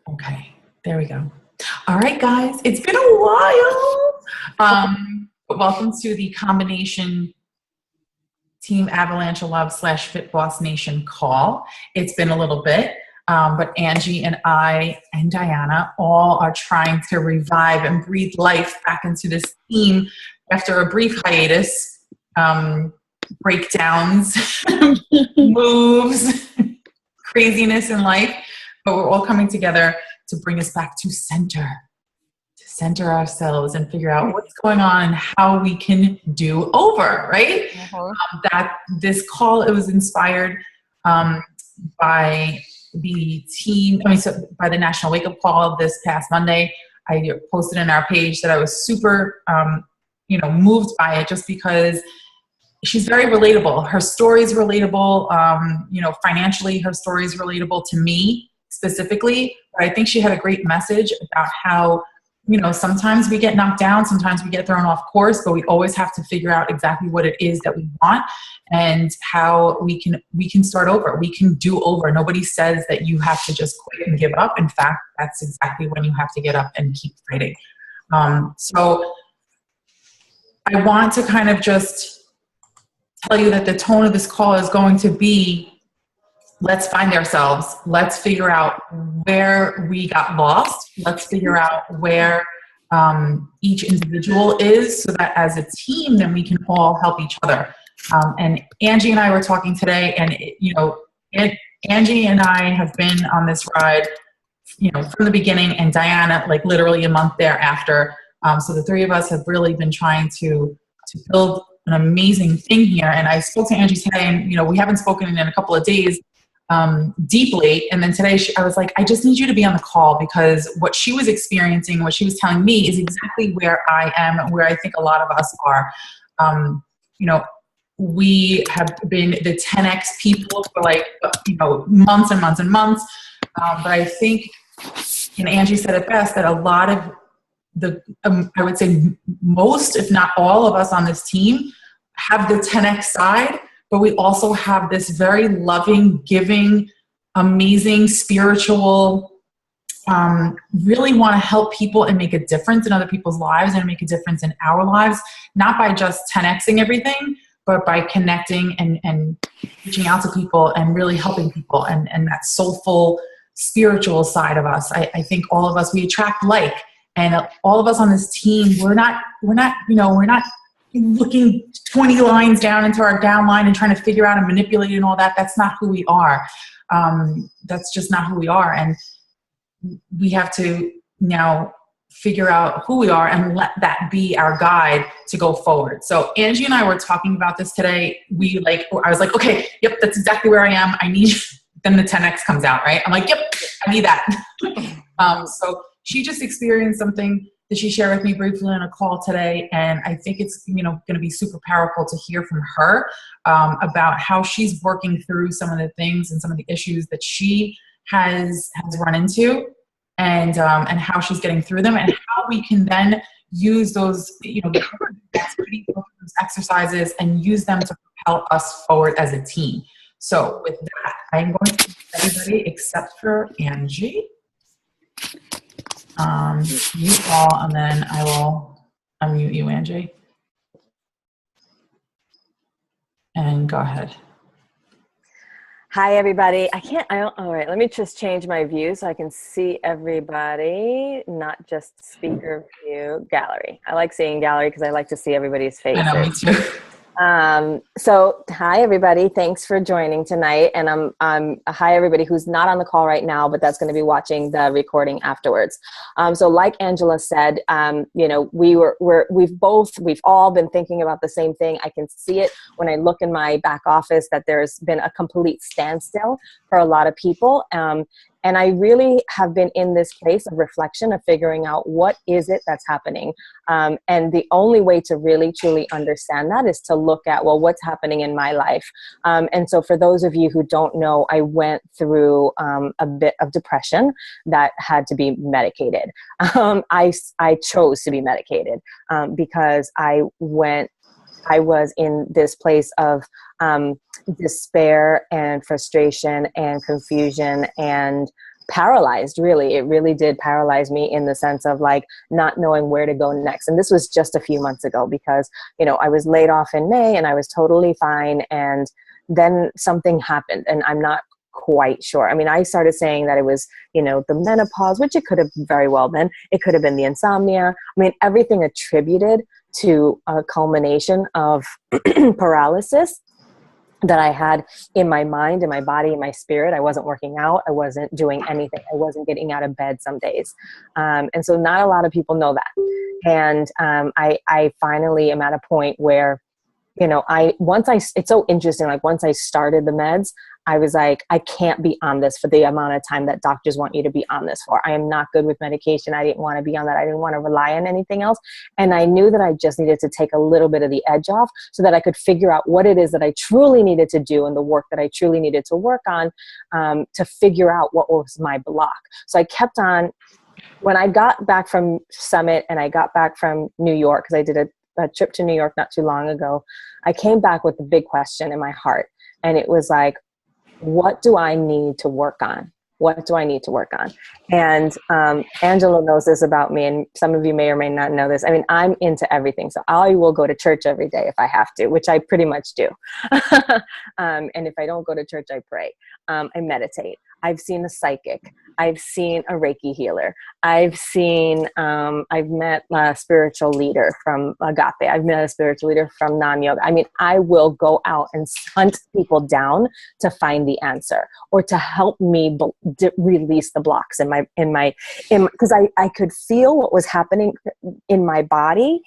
Okay, there we go. All right, guys, it's been a while. But welcome to the combination Team Avalanche Love / Fit Boss Nation call. It's been a little bit, but Angie and I and Diana all are trying to revive and breathe life back into this team after a brief hiatus, breakdowns, moves, craziness in life. But we're all coming together to bring us back to center ourselves and figure out what's going on and how we can do over, right? That this call, it was inspired by the team, by the National Wake Up Call this past Monday. I posted in our page that I was super, moved by it just because she's very relatable. Her story is relatable. Financially, her story is relatable to me specifically. But I think she had a great message about how, sometimes we get knocked down, sometimes we get thrown off course, but we always have to figure out exactly what it is that we want and how we can start over. We can do over. Nobody says that you have to just quit and give up. In fact, that's exactly when you have to get up and keep fighting. So I want to kind of just tell you that the tone of this call is going to be, let's find ourselves. Let's figure out where we got lost. Let's figure out where each individual is so that as a team, then we can all help each other. And Angie and I were talking today, and Angie and I have been on this ride, from the beginning, and Diana, like literally a month thereafter. So the three of us have really been trying to build an amazing thing here. And I spoke to Angie today, and we haven't spoken in a couple of days deeply. And then today I was like, I just need you to be on the call, because what she was experiencing, what she was telling me is exactly where I am and where I think a lot of us are. We have been the 10X people for months and months and months. But I think, and Angie said it best, that a lot of I would say most, if not all of us on this team have the 10X side, but we also have this very loving, giving, amazing, spiritual, really want to help people and make a difference in other people's lives and make a difference in our lives, not by just 10Xing everything, but by connecting and reaching out to people and really helping people, and that soulful, spiritual side of us. I think all of us, we attract like, and all of us on this team, we're not looking 20 lines down into our downline and trying to figure out and manipulate and all that. That's not who we are. That's just not who we are. And we have to now figure out who we are and let that be our guide to go forward. So Angie and I were talking about this today. I was like, okay, yep, that's exactly where I am. I need, then the 10X comes out, right? I'm like, yep, I need that. So she just experienced something that she shared with me briefly on a call today. And I think it's, going to be super powerful to hear from her about how she's working through some of the things and some of the issues that she has run into, and how she's getting through them, and how we can then use those, exercises and use them to propel us forward as a team. So with that, I'm going to everybody except for Angie. You all, and then I will unmute you, Angie. And go ahead. Hi, everybody. All right, let me just change my view so I can see everybody, not just speaker view, gallery. I like seeing gallery because I like to see everybody's faces. I know, me too. So hi everybody, thanks for joining tonight. And hi everybody who's not on the call right now, but that's going to be watching the recording afterwards. So like Angela said, we've all been thinking about the same thing. I can see it when I look in my back office that there's been a complete standstill for a lot of people. And I really have been in this place of reflection of figuring out what is it that's happening. And the only way to really, truly understand that is to look at, well, what's happening in my life. And so for those of you who don't know, I went through a bit of depression that had to be medicated. I chose to be medicated because I was in this place of despair and frustration and confusion and paralyzed, really. It really did paralyze me in the sense of like not knowing where to go next. And this was just a few months ago because, you know, I was laid off in May and I was totally fine. And then something happened and I'm not quite sure. I mean, I started saying that it was, you know, the menopause, which it could have very well been. It could have been the insomnia. I mean, everything attributed to a culmination of paralysis that I had in my mind, in my body, in my spirit. I wasn't working out. I wasn't doing anything. I wasn't getting out of bed some days. And so not a lot of people know that. And I finally am at a point where, you know, it's so interesting. Like once I started the meds, I was like, I can't be on this for the amount of time that doctors want you to be on this for. I am not good with medication. I didn't want to be on that. I didn't want to rely on anything else. And I knew that I just needed to take a little bit of the edge off so that I could figure out what it is that I truly needed to do and the work that I truly needed to work on to figure out what was my block. So I kept on. When I got back from Summit and I got back from New York, because I did a trip to New York not too long ago, I came back with a big question in my heart. And it was like, what do I need to work on? What do I need to work on? And Angela knows this about me, and some of you may or may not know this. I mean, I'm into everything. So I will go to church every day if I have to, which I pretty much do. And if I don't go to church, I pray. I meditate. I've seen a psychic. I've seen a Reiki healer. I've met a spiritual leader from Agape. I've met a spiritual leader from Nam Yoga. I mean, I will go out and hunt people down to find the answer or to help me release the blocks because I could feel what was happening in my body.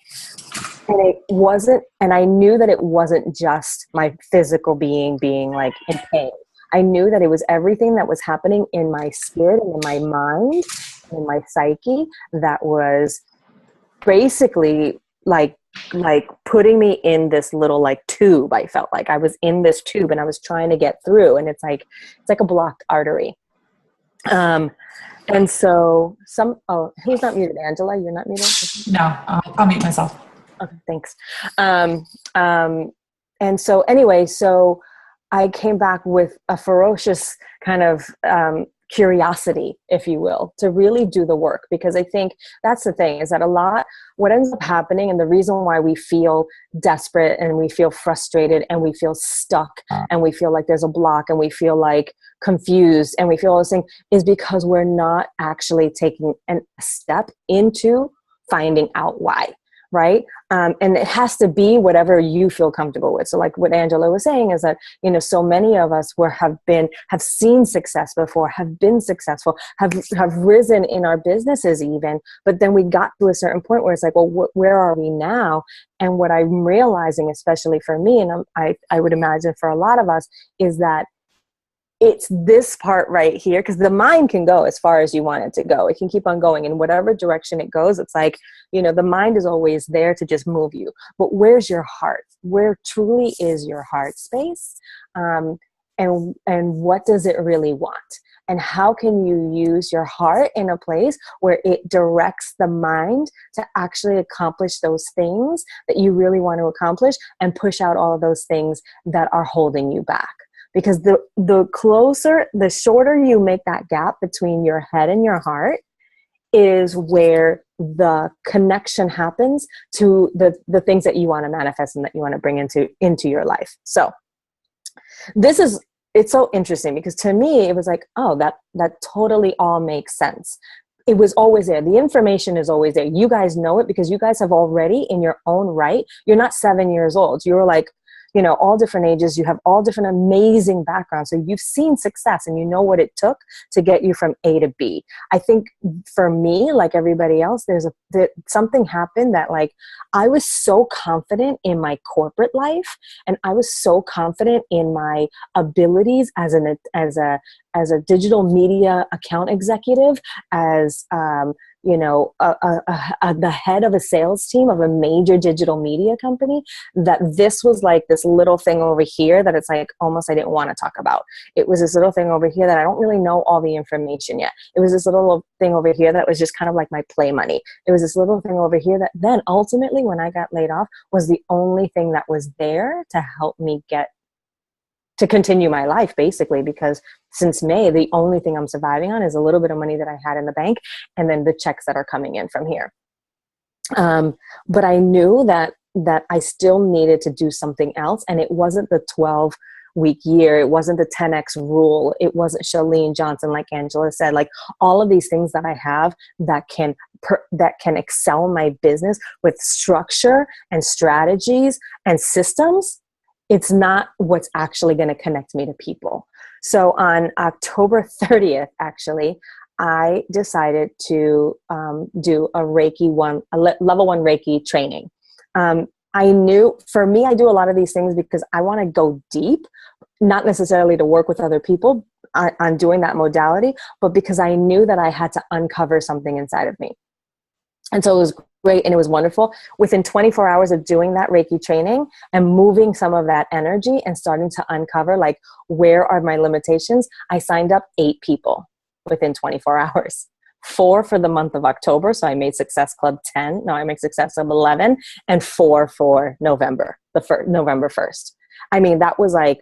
And I knew that it wasn't just my physical being like in pain. I knew that it was everything that was happening in my spirit and in my mind, in my psyche, that was basically like putting me in this little like tube. I felt like I was in this tube and I was trying to get through, and it's like a blocked artery. And so who's not muted? Angela, you're not muted? No, I'll mute myself. Okay, thanks. And so anyway, I came back with a ferocious kind of curiosity, if you will, to really do the work. Because I think that's the thing, is that what ends up happening, and the reason why we feel desperate and we feel frustrated and we feel stuck and we feel like there's a block and we feel like confused and we feel all those things, is because we're not actually taking a step into finding out why. Right. And it has to be whatever you feel comfortable with. So like what Angela was saying is that, you know, so many of us have seen success before, have been successful, have risen in our businesses even, but then we got to a certain point where it's like, well, where are we now? And what I'm realizing, especially for me, and I would imagine for a lot of us, is that it's this part right here, because the mind can go as far as you want it to go. It can keep on going in whatever direction it goes. It's like, you know, the mind is always there to just move you. But where's your heart? Where truly is your heart space? And what does it really want? And how can you use your heart in a place where it directs the mind to actually accomplish those things that you really want to accomplish and push out all of those things that are holding you back? Because the shorter you make that gap between your head and your heart is where the connection happens to the things that you want to manifest and that you want to bring into your life. So it's so interesting, because to me, it was like, oh, that totally all makes sense. It was always there. The information is always there. You guys know it because you guys have already, in your own right, you're not 7 years old. You're like, you know, all different ages, you have all different amazing backgrounds. So you've seen success and you know what it took to get you from A to B. I think for me, like everybody else, something happened that, like, I was so confident in my corporate life, and I was so confident in my abilities as a digital media account executive, as you know, the head of a sales team of a major digital media company, that this was like this little thing over here that it's like almost I didn't want to talk about. It was this little thing over here that I don't really know all the information yet. It was this little thing over here that was just kind of like my play money. It was this little thing over here that then ultimately, when I got laid off, was the only thing that was there to help me to continue my life, basically, because since May, the only thing I'm surviving on is a little bit of money that I had in the bank and then the checks that are coming in from here. But I knew that I still needed to do something else. And it wasn't the 12-week year. It wasn't the 10X rule. It wasn't Chalene Johnson, like Angela said, like all of these things that I have that can excel my business with structure and strategies and systems. It's not what's actually going to connect me to people. So on October 30th, actually, I decided to do a level 1 Reiki training. I knew, for me, I do a lot of these things because I want to go deep, not necessarily to work with other people on doing that modality, but because I knew that I had to uncover something inside of me. And so it was great and it was wonderful. Within 24 hours of doing that Reiki training and moving some of that energy and starting to uncover, like, where are my limitations? I signed up 8 people within 24 hours. 4 for the month of October. So I made Success Club 10. Now I make Success Club 11 and 4 for November, November 1st. I mean, that was like,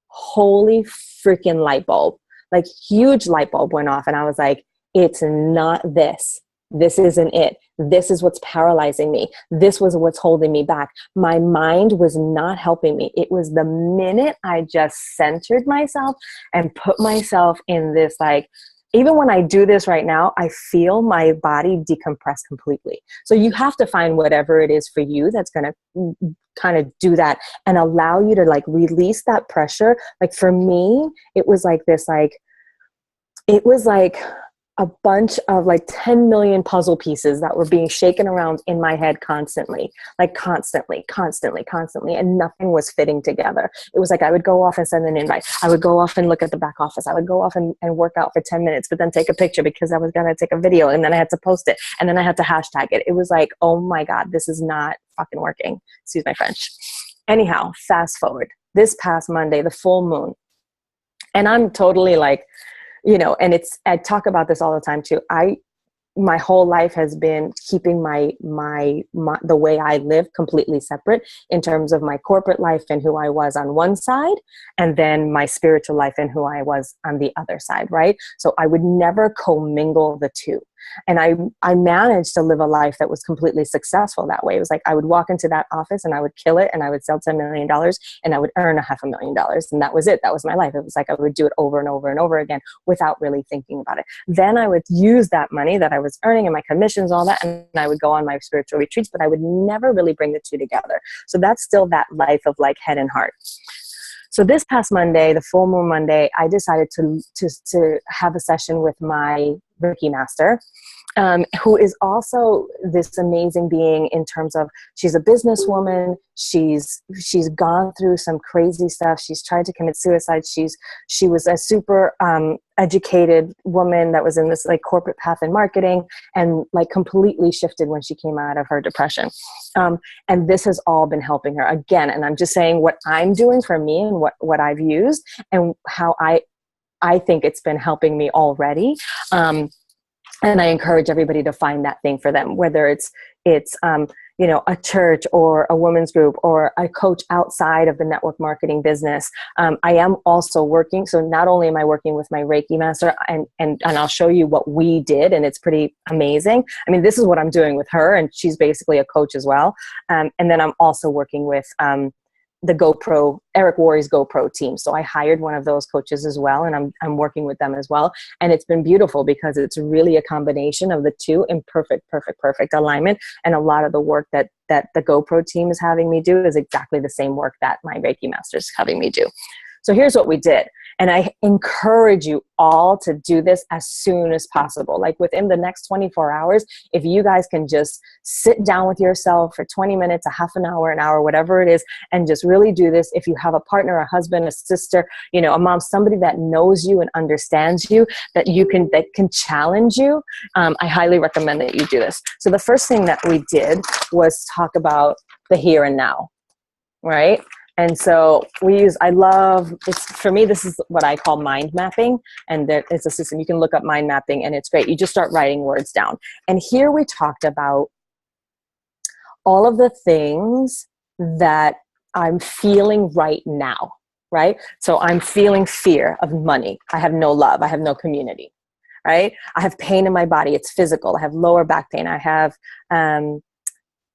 holy freaking light bulb, like huge light bulb went off. And I was like, it's not this. This isn't it. This is what's paralyzing me. This was what's holding me back. My mind was not helping me. It was the minute I just centered myself and put myself in this, like, even when I do this right now, I feel my body decompress completely. So you have to find whatever it is for you that's going to kind of do that and allow you to, like, release that pressure. Like, for me, it was like this, like, it was like a bunch of like 10 million puzzle pieces that were being shaken around in my head constantly, like constantly, and nothing was fitting together. It was like I would go off and send an invite. I would go off and look at the back office. I would go off and work out for 10 minutes, but then take a picture because I was going to take a video, and then I had to post it, and then I had to hashtag it. It was like, oh my God, this is not fucking working. Excuse my French. Anyhow, fast forward. This past Monday, the full moon, and I'm totally like, you know, and I talk about this all the time too. My whole life has been keeping my the way I live completely separate in terms of my corporate life and who I was on one side, and then my spiritual life and who I was on the other side, right? So I would never commingle the two. And I managed to live a life that was completely successful that way. It was like I would walk into that office and I would kill it, and I would sell $10 million and I would earn $500,000. And that was it. That was my life. It was like I would do it over and over and over again without really thinking about it. Then I would use that money that I was earning and my commissions, all that, and I would go on my spiritual retreats, but I would never really bring the two together. So that's still that life of like head and heart. So this past Monday, the full moon Monday, I decided to have a session with my Reiki master, who is also this amazing being in terms of, she's a businesswoman. She's gone through some crazy stuff. She's tried to commit suicide. She was a super educated woman that was in this like corporate path in marketing, and like completely shifted when she came out of her depression. And this has all been helping her again. And I'm just saying what I'm doing for me and what I've used and how I think it's been helping me already. And I encourage everybody to find that thing for them, whether it's you know, a church or a women's group or a coach outside of the network marketing business. I am also working. So not only am I working with my Reiki master, and I'll show you what we did, and it's pretty amazing. I mean, this is what I'm doing with her, and she's basically a coach as well. And then I'm also working with the GoPro, Eric Worre's GoPro team. So I hired one of those coaches as well, and I'm working with them as well. And it's been beautiful because it's really a combination of the two in perfect alignment. And a lot of the work that the GoPro team is having me do is exactly the same work that my Reiki master is having me do. So here's what we did. And I encourage you all to do this as soon as possible. Like within the next 24 hours, if you guys can just sit down with yourself for 20 minutes, a half an hour, whatever it is, and just really do this. If you have a partner, a husband, a sister, you know, a mom, somebody that knows you and understands you, that can challenge you, I highly recommend that you do this. So the first thing that we did was talk about the here and now, right? And so for me, this is what I call mind mapping. And it's a system. You can look up mind mapping and it's great. You just start writing words down. And here we talked about all of the things that I'm feeling right now. right? So I'm feeling fear of money. I have no love. I have no community, right? I have pain in my body. It's physical. I have lower back pain. I have,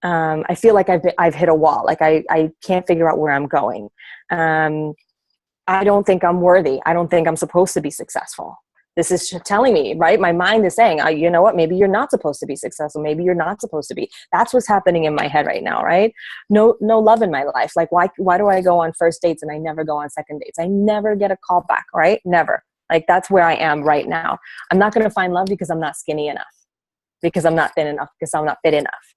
I feel like I've hit a wall. Like I can't figure out where I'm going. I don't think I'm worthy. I don't think I'm supposed to be successful. This is telling me, right? My mind is saying, you know what? Maybe you're not supposed to be successful. Maybe you're not supposed to be. That's what's happening in my head right now, right? No love in my life. Like, why do I go on first dates and I never go on second dates? I never get a call back, right? Never. Like, that's where I am right now. I'm not going to find love because I'm not skinny enough, because I'm not thin enough, because I'm not fit enough.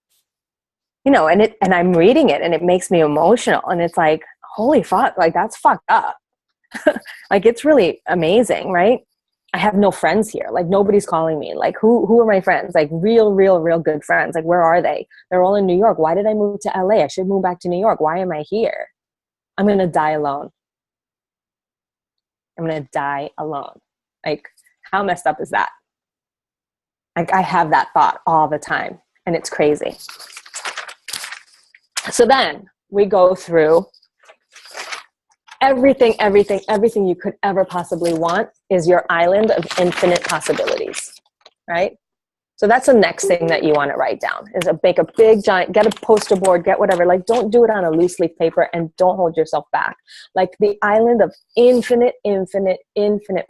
You know, and I'm reading it and it makes me emotional. And it's like, holy fuck, like that's fucked up. Like, it's really amazing, right? I have no friends here. Like, nobody's calling me. Like, who are my friends? Like, real good friends. Like, where are they? They're all in New York. Why did I move to LA? I should move back to New York. Why am I here? I'm going to die alone. I'm going to die alone. Like, how messed up is that? Like, I have that thought all the time, and it's crazy. So then we go through everything you could ever possibly want is your island of infinite possibilities, right? So that's the next thing that you want to write down is make a big giant, get a poster board, get whatever. Like, don't do it on a loose leaf paper and don't hold yourself back. Like, the island of infinite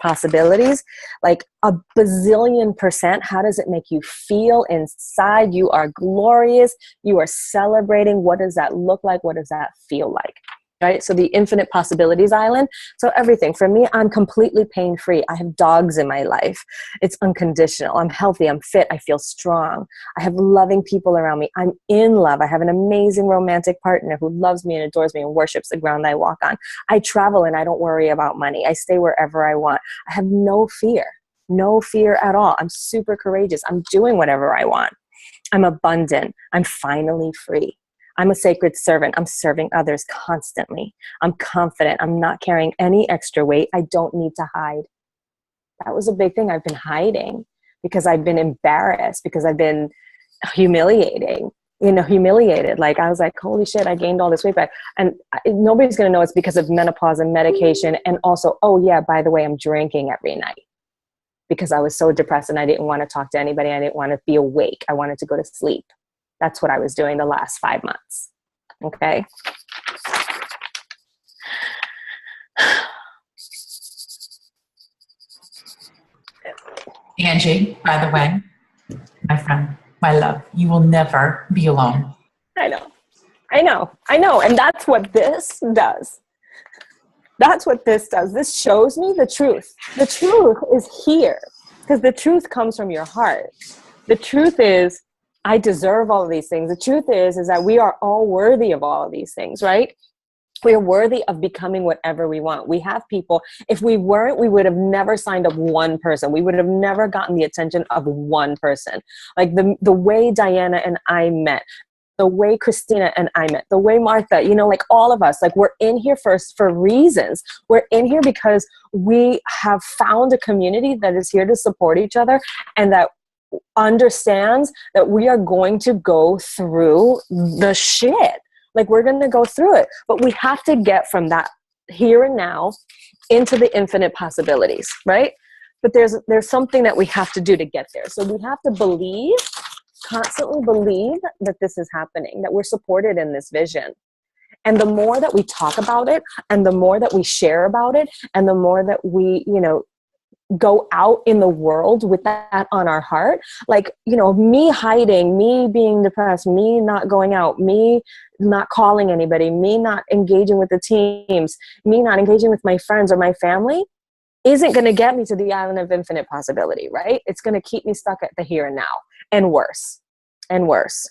possibilities, like a bazillion %. How does it make you feel inside? You are glorious. You are celebrating. What does that look like? What does that feel like? Right? So the infinite possibilities island. So everything for me, I'm completely pain-free. I have dogs in my life. It's unconditional. I'm healthy. I'm fit. I feel strong. I have loving people around me. I'm in love. I have an amazing romantic partner who loves me and adores me and worships the ground I walk on. I travel and I don't worry about money. I stay wherever I want. I have no fear at all. I'm super courageous. I'm doing whatever I want. I'm abundant. I'm finally free. I'm a sacred servant. I'm serving others constantly. I'm confident. I'm not carrying any extra weight. I don't need to hide. That was a big thing. I've been hiding because I've been embarrassed, because I've been humiliated. Like, I was like, holy shit, I gained all this weight back. And nobody's going to know it's because of menopause and medication. And also, oh yeah, by the way, I'm drinking every night because I was so depressed and I didn't want to talk to anybody. I didn't want to be awake. I wanted to go to sleep. That's what I was doing the last 5 months. Okay. Angie, by the way, my friend, my love, you will never be alone. I know. And that's what this does. This shows me the truth. The truth is here because the truth comes from your heart. The truth is, I deserve all of these things. The truth is that we are all worthy of all of these things, right? We are worthy of becoming whatever we want. We have people, if we weren't, we would have never signed up one person. We would have never gotten the attention of one person. Like the way Diana and I met, the way Christina and I met, the way Martha, like all of us, like we're in here first for reasons. We're in here because we have found a community that is here to support each other and that understands that we are going to go through the shit. Like, we're going to go through it, but we have to get from that here and now into the infinite possibilities, right? But there's something that we have to do to get there. So we have to constantly believe that this is happening, that we're supported in this vision. And the more that we talk about it and the more that we share about it and the more that we, go out in the world with that on our heart, like, me hiding, me being depressed, me not going out, me not calling anybody, me not engaging with the teams, me not engaging with my friends or my family isn't going to get me to the island of infinite possibility, right? It's going to keep me stuck at the here and now and worse and worse.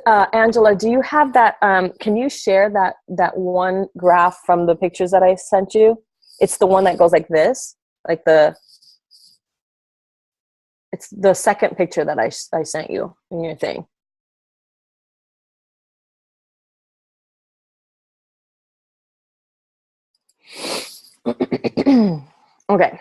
Angela, do you have that? Can you share that one graph from the pictures that I sent you? It's the one that goes like this, it's the second picture that I sent you in your thing. Okay.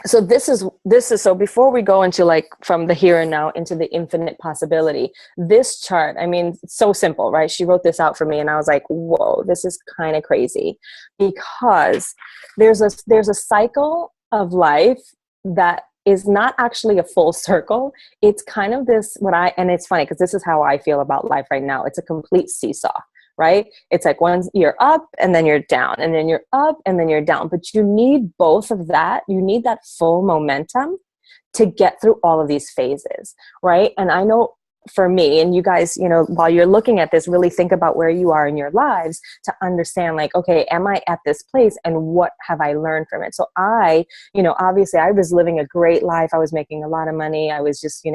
So this is so before we go into like from the here and now into the infinite possibility, this chart, I mean, it's so simple, right? She wrote this out for me and I was like, whoa, this is kind of crazy, because there's a cycle of life that is not actually a full circle. It's kind of this, and it's funny because this is how I feel about life right now. It's a complete seesaw, right? It's like once you're up and then you're down, and then you're up and then you're down. But you need both of that. You need that full momentum to get through all of these phases, right? And I know for me, and you guys, while you're looking at this, really think about where you are in your lives to understand, like, okay, am I at this place and what have I learned from it? So obviously I was living a great life. I was making a lot of money. I was just,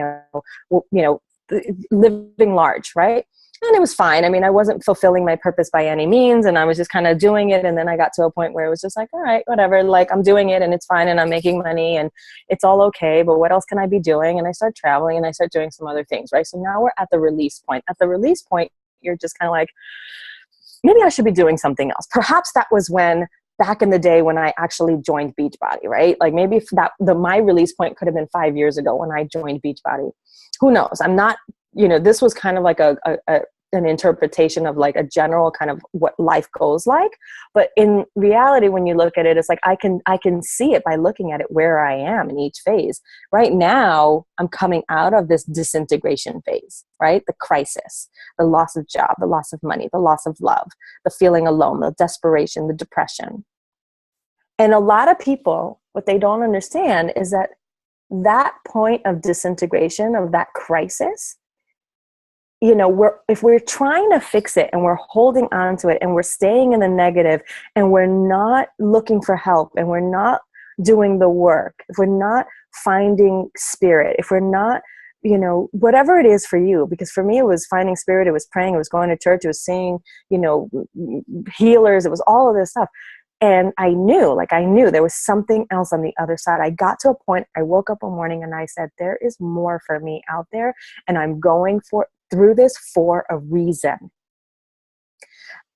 living large, right? And it was fine. I mean, I wasn't fulfilling my purpose by any means, and I was just kind of doing it. And then I got to a point where it was just like, all right, whatever, like I'm doing it and it's fine and I'm making money and it's all okay, but what else can I be doing? And I start traveling and I start doing some other things, right? So now we're at the release point. At the release point, you're just kind of like, maybe I should be doing something else. Perhaps that was when, back in the day when I actually joined Beachbody, right? Like maybe my release point could have been 5 years ago when I joined Beachbody. Who knows? I'm not, this was kind of like an interpretation of like a general kind of what life goes like. But in reality, when you look at it, it's like I can see it by looking at it where I am in each phase. Right now, I'm coming out of this disintegration phase, right? The crisis, the loss of job, the loss of money, the loss of love, the feeling alone, the desperation, the depression. And a lot of people, what they don't understand is that point of disintegration, of that crisis, if we're trying to fix it and we're holding on to it and we're staying in the negative and we're not looking for help and we're not doing the work, if we're not finding spirit, if we're not, whatever it is for you, because for me, it was finding spirit, it was praying, it was going to church, it was seeing, healers, it was all of this stuff. And I knew there was something else on the other side. I got to a point, I woke up one morning and I said, there is more for me out there, and I'm going through this for a reason.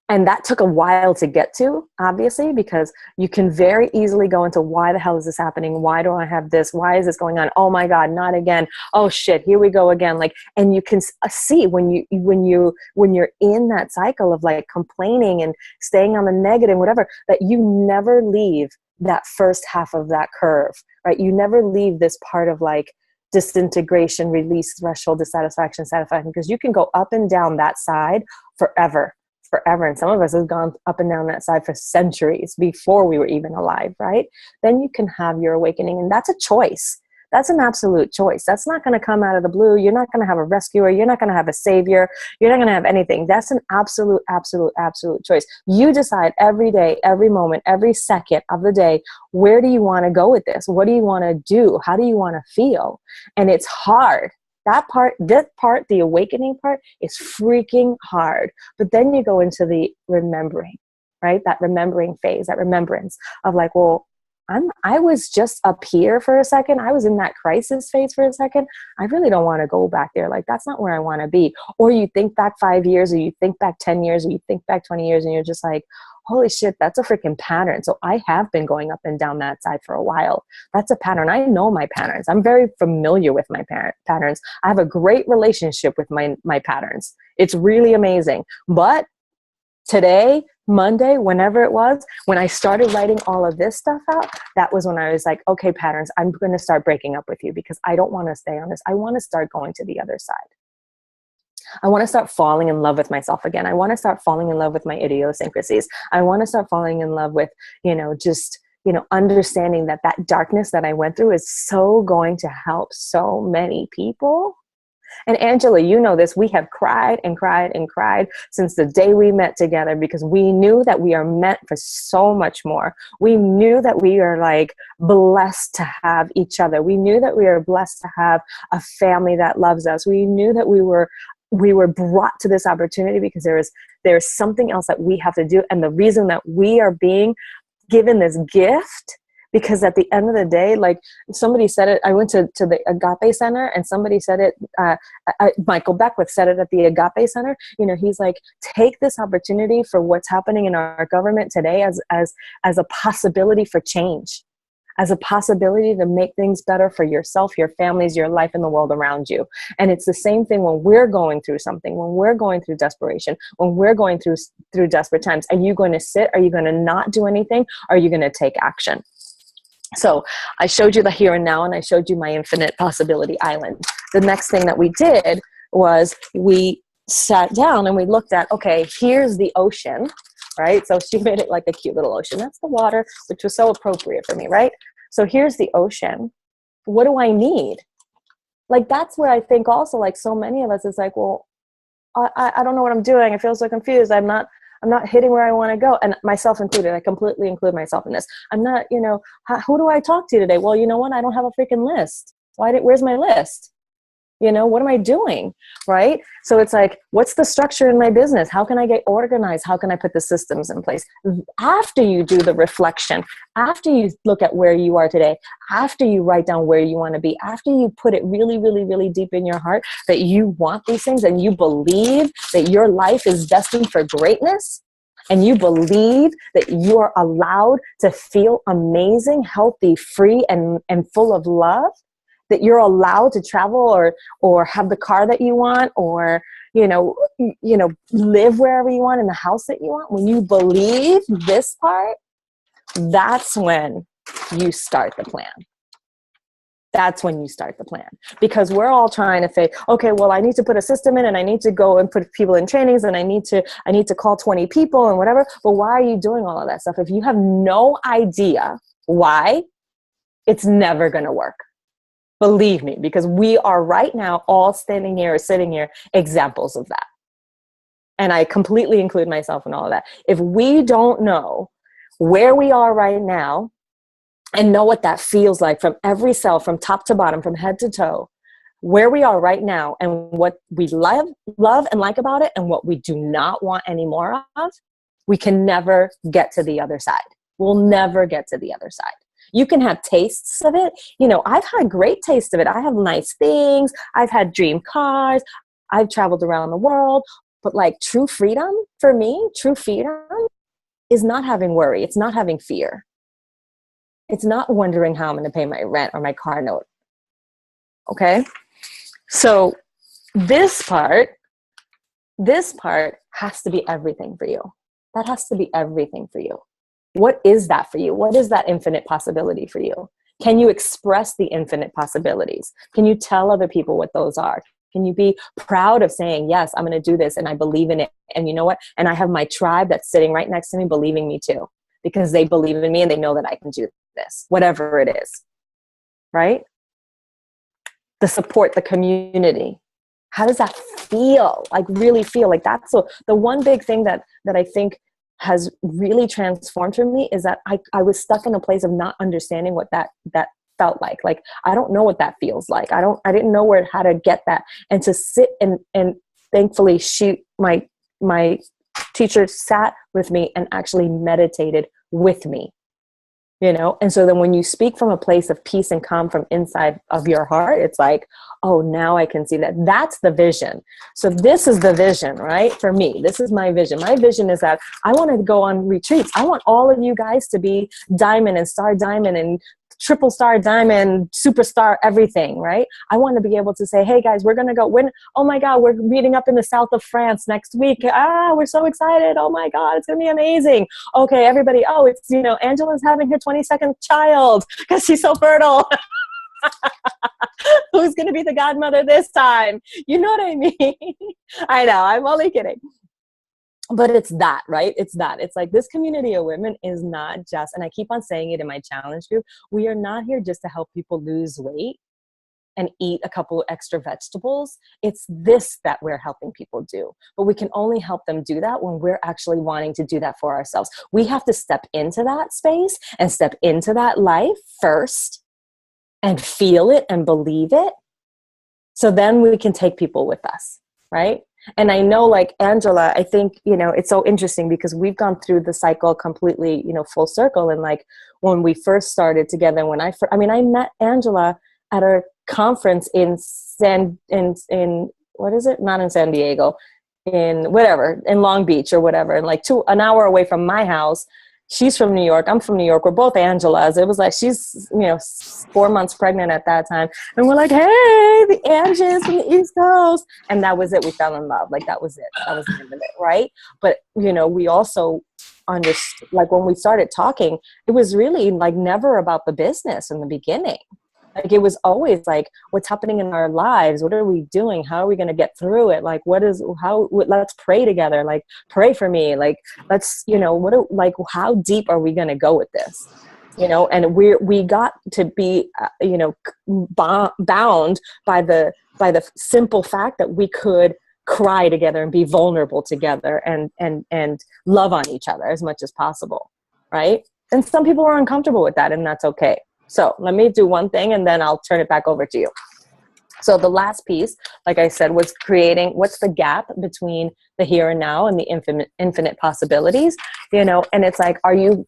And that took a while to get to, obviously, because you can very easily go into, why the hell is this happening? Why do I have this? Why is this going on? Oh my God, not again. Oh shit, here we go again. Like, and you can see when you're in that cycle of like complaining and staying on the negative, whatever, that you never leave that first half of that curve, right? You never leave this part of like disintegration, release, threshold, dissatisfaction, satisfaction, because you can go up and down that side forever. And some of us have gone up and down that side for centuries before we were even alive, right? Then you can have your awakening, and that's a choice. That's an absolute choice. That's not going to come out of the blue. You're not going to have a rescuer. You're not going to have a savior. You're not going to have anything. That's an absolute, absolute, absolute choice. You decide every day, every moment, every second of the day, where do you want to go with this? What do you want to do? How do you want to feel? And it's hard. That part, the awakening part, is freaking hard. But then you go into the remembering, right? That remembering phase, that remembrance of like, well, I was just up here for a second. I was in that crisis phase for a second. I really don't want to go back there. Like, that's not where I want to be. Or you think back 5 years, or you think back 10 years, or you think back 20 years, and you're just like, holy shit, that's a freaking pattern. So I have been going up and down that side for a while. That's a pattern. I know my patterns. I'm very familiar with my patterns. I have a great relationship with my patterns. It's really amazing. But today, Monday, whenever it was, when I started writing all of this stuff out, that was when I was like, okay, patterns, I'm going to start breaking up with you, because I don't want to stay on this. I want to start going to the other side. I want to start falling in love with myself again. I want to start falling in love with my idiosyncrasies. I want to start falling in love with, understanding that darkness that I went through is so going to help so many people. And Angela, you know this, we have cried and cried and cried since the day we met together, because we knew that we are meant for so much more. We knew that we are like blessed to have each other. We knew that we are blessed to have a family that loves us. We knew that we were brought to this opportunity because there is something else that we have to do. And the reason that we are being given this gift, because at the end of the day, like somebody said it, I went to the Agape Center, and somebody said it, Michael Beckwith said it at the Agape Center. He's like, take this opportunity for what's happening in our government today as a possibility for change. as a possibility to make things better for yourself, your families, your life, and the world around you. And it's the same thing when we're going through something, when we're going through desperation, when we're going through desperate times. Are you going to sit? Are you going to not do anything? Are you going to take action? So I showed you the here and now, and I showed you my infinite possibility island. The next thing that we did was we sat down and we looked at, okay, here's the ocean, right? So she made it like a cute little ocean. That's the water, which was so appropriate for me, right? So here's the ocean. What do I need? Like, that's where I think also, like, so many of us is like, well, I don't know what I'm doing. I feel so confused. I'm not hitting where I want to go. And myself included, I completely include myself in this. I'm not, who do I talk to today? Well, you know what? I don't have a freaking list. Where's my list? What am I doing? Right? So it's like, what's the structure in my business? How can I get organized? How can I put the systems in place? After you do the reflection, after you look at where you are today, after you write down where you want to be, after you put it really, really, really deep in your heart that you want these things and you believe that your life is destined for greatness, and you believe that you are allowed to feel amazing, healthy, free, and full of love, that you're allowed to travel or have the car that you want, or live wherever you want in the house that you want. When you believe this part, that's when you start the plan. That's when you start the plan, because we're all trying to say, okay, well, I need to put a system in, and I need to go and put people in trainings, and I need to call 20 people and whatever. But why are you doing all of that stuff? If you have no idea why, it's never going to work. Believe me, because we are right now all standing here or sitting here examples of that. And I completely include myself in all of that. If we don't know where we are right now and know what that feels like from every cell, from top to bottom, from head to toe, where we are right now and what we love and like about it and what we do not want any more of, we can never get to the other side. We'll never get to the other side. You can have tastes of it. I've had great taste of it. I have nice things. I've had dream cars. I've traveled around the world. But like true freedom, for me, true freedom is not having worry. It's not having fear. It's not wondering how I'm going to pay my rent or my car note. Okay? So this part has to be everything for you. That has to be everything for you. What is that for you? What is that infinite possibility for you? Can you express the infinite possibilities? Can you tell other people what those are? Can you be proud of saying, yes, I'm going to do this and I believe in it. And you know what? And I have my tribe that's sitting right next to me believing me too, because they believe in me and they know that I can do this, whatever it is, right? The support, the community. How does that feel? Like really feel like that's the one big thing that I think has really transformed for me is that I was stuck in a place of not understanding what that felt like. Like, I don't know what that feels like. I didn't know how to get that. And to sit and thankfully my teacher sat with me and actually meditated with me. And so then when you speak from a place of peace and calm from inside of your heart, it's like, oh, now I can see that. That's the vision. So this is the vision, right? For me, this is my vision. My vision is that I want to go on retreats. I want all of you guys to be diamond and star diamond and triple star diamond, superstar, everything, right? I want to be able to say, hey guys, we're going to go oh my God, we're meeting up in the south of France next week. We're so excited. Oh my God, it's going to be amazing. Okay, everybody. Oh, it's, Angela's having her 22nd child because she's so fertile. Who's going to be the godmother this time? You know what I mean? I know, I'm only kidding. But it's that, right? It's like this community of women is not just, and I keep on saying it in my challenge group, we are not here just to help people lose weight and eat a couple of extra vegetables. It's this that we're helping people do. But we can only help them do that when we're actually wanting to do that for ourselves. We have to step into that space and step into that life first and feel it and believe it. So then we can take people with us, right? And I know, like Angela, I think, it's so interesting because we've gone through the cycle completely, full circle. And like when we first started together, I met Angela at a conference in what is it? Not in San Diego, in Long Beach or whatever. And like an hour away from my house, she's from New York. I'm from New York. We're both Angelas. It was like she's, 4 months pregnant at that time. And we're like, hey, the Anges from the East Coast. And that was it. We fell in love. Like, that was it. That was the end of it, right? But, we also understood, like, when we started talking, it was really, like, never about the business in the beginning. Like, it was always like, what's happening in our lives? What are we doing? How are we going to get through it? Like, let's pray together. Like, pray for me. Like, let's, how deep are we going to go with this? And we got to be, bound by the simple fact that we could cry together and be vulnerable together and love on each other as much as possible. Right. And some people are uncomfortable with that, and that's okay. So let me do one thing and then I'll turn it back over to you. So the last piece, like I said, was creating what's the gap between the here and now and the infinite possibilities, and it's like, are you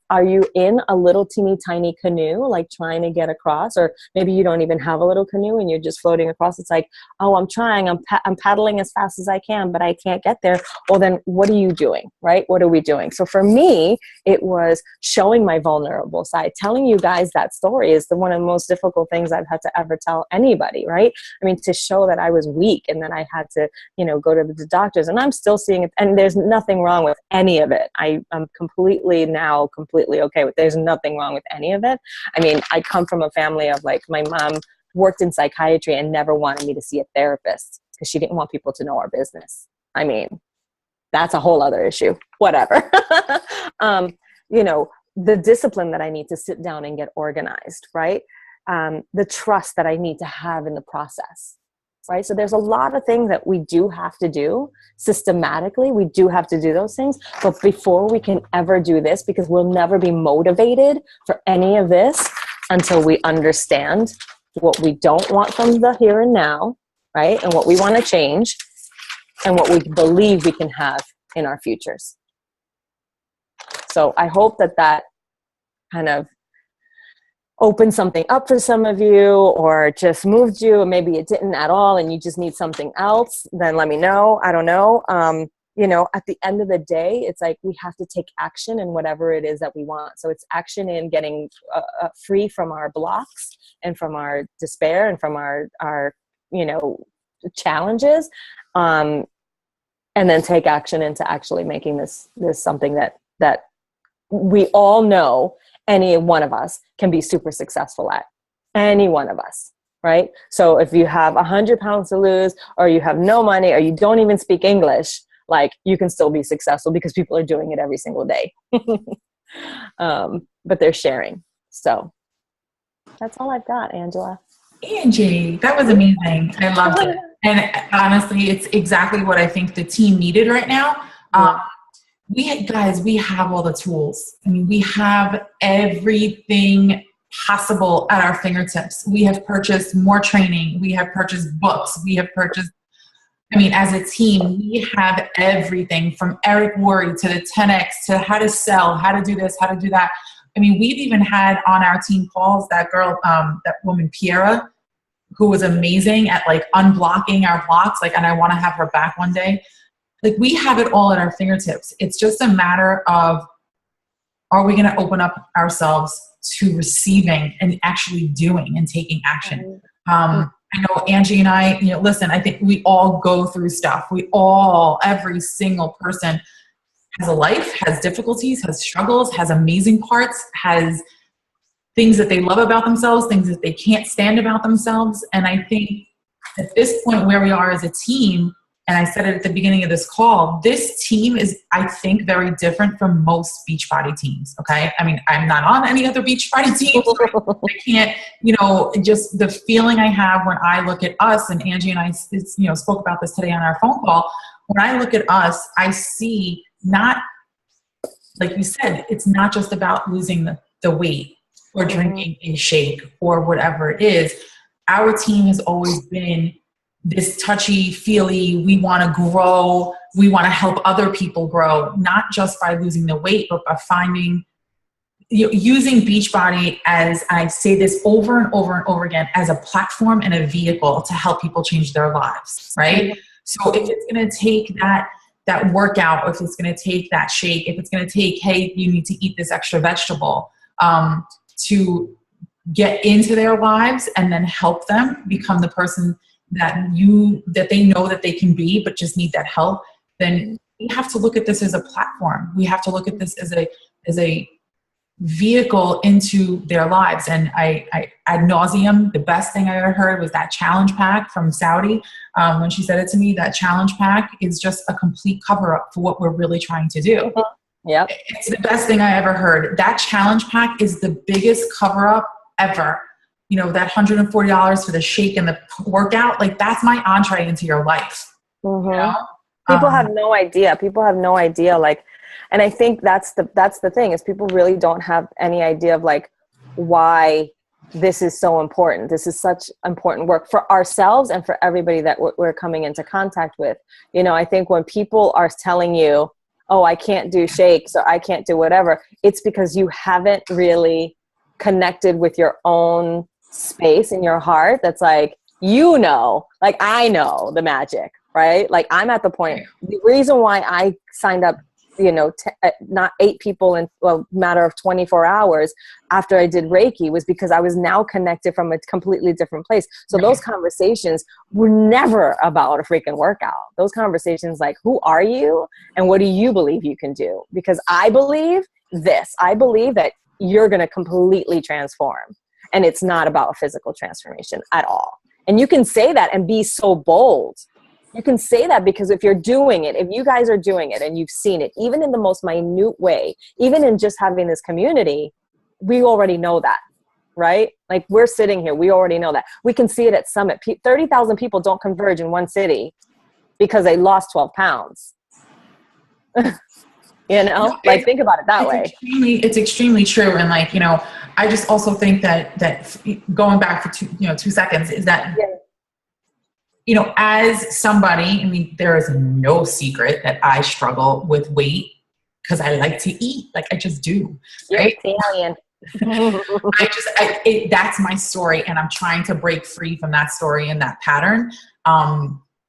in a little teeny tiny canoe, like trying to get across, or maybe you don't even have a little canoe and you're just floating across. It's like, oh, I'm trying, I'm paddling as fast as I can, but I can't get there. Well, then what are you doing, right? What are we doing? So for me, it was showing my vulnerable side. Telling you guys that story is one of the most difficult things I've had to ever tell anybody, right? I mean, to show that I was weak and then I had to, go to the doctors, and I'm still seeing it. And there's nothing wrong with any of it. I'm completely okay with, there's nothing wrong with any of it. I mean, I come from a family of, like, my mom worked in psychiatry and never wanted me to see a therapist because she didn't want people to know our business. I mean, that's a whole other issue, whatever. The discipline that I need to sit down and get organized, right? The trust that I need to have in the process, right? So there's a lot of things that we do have to do systematically. We do have to do those things. But before we can ever do this, because we'll never be motivated for any of this until we understand what we don't want from the here and now, right? And what we want to change and what we believe we can have in our futures. So I hope that kind of opened something up for some of you, or just moved you, or maybe it didn't at all and you just need something else, then let me know. I don't know. At the end of the day, it's like we have to take action in whatever it is that we want. So it's action in getting free from our blocks and from our despair and from our challenges, and then take action into actually making this something that we all know any one of us can be super successful at. Any one of us, right? So if you have 100 pounds to lose, or you have no money, or you don't even speak English, like, you can still be successful because people are doing it every single day. But they're sharing. So that's all I've got, Angela. Angie, that was amazing. I loved it. And honestly, it's exactly what I think the team needed right now. We have all the tools. I mean, we have everything possible at our fingertips. We have purchased more training. We have purchased books. We have purchased, as a team, we have everything from Eric Worre to the 10X to how to sell, how to do this, how to do that. I mean, we've even had on our team calls that girl, that woman, Piera, who was amazing at, like, unblocking our blocks. Like, and I want to have her back one day. Like, we have it all at our fingertips. It's just a matter of, are we going to open up ourselves to receiving and actually doing and taking action? I know Angie and I, listen, I think we all go through stuff. Every single person has a life, has difficulties, has struggles, has amazing parts, has things that they love about themselves, things that they can't stand about themselves. And I think at this point where we are as a team, and I said it at the beginning of this call, this team is, I think, very different from most Beachbody teams, okay? I mean, I'm not on any other Beachbody teams. I can't, just the feeling I have when I look at us, and Angie and I, spoke about this today on our phone call. When I look at us, I see not, like you said, it's not just about losing the weight or drinking a shake or whatever it is. Our team has always been this touchy-feely, we want to grow, we want to help other people grow, not just by losing the weight, but by using Beachbody, as I say this over and over and over again, as a platform and a vehicle to help people change their lives, right? So if it's going to take that that workout, if it's going to take that shake, if it's going to take, hey, you need to eat this extra vegetable, to get into their lives and then help them become the person that they know that they can be, but just need that help, then we have to look at this as a platform. We have to look at this as a vehicle into their lives. And I ad nauseum, the best thing I ever heard was that challenge pack from Saudi. When she said it to me, that challenge pack is just a complete cover up for what we're really trying to do. Yep. It's the best thing I ever heard. That challenge pack is the biggest cover up ever. You know, that $140 for the shake and the workout, like that's my entree into your life. Mm-hmm. You know? People have no idea. People have no idea. Like, and I think that's the thing, is people really don't have any idea of like why this is so important. This is such important work for ourselves and for everybody that we're coming into contact with. You know, I think when people are telling you, oh, I can't do shakes or I can't do whatever, it's because you haven't really connected with your own space in your heart. That's like, you know, like I know the magic, right? Like I'm at the point, the reason why I signed up, you know, not 8 people in a matter of 24 hours after I did Reiki was because I was now connected from a completely different place. So those conversations were never about a freaking workout. Those conversations like, who are you and what do you believe you can do? Because I believe this. I believe that you're going to completely transform. And it's not about a physical transformation at all. And you can say that and be so bold. You can say that because if you're doing it, if you guys are doing it and you've seen it, even in the most minute way, even in just having this community, we already know that, right? Like we're sitting here, we already know that. We can see it at Summit. 30,000 people don't converge in one city because they lost 12 pounds. You know, like think about it that way. It's extremely true. And like, you know, I just also think that going back for 2 seconds is that, you know, as somebody, I mean, there is no secret that I struggle with weight because I like to eat. Like I just do. Right? Italian. That's my story. And I'm trying to break free from that story and that pattern.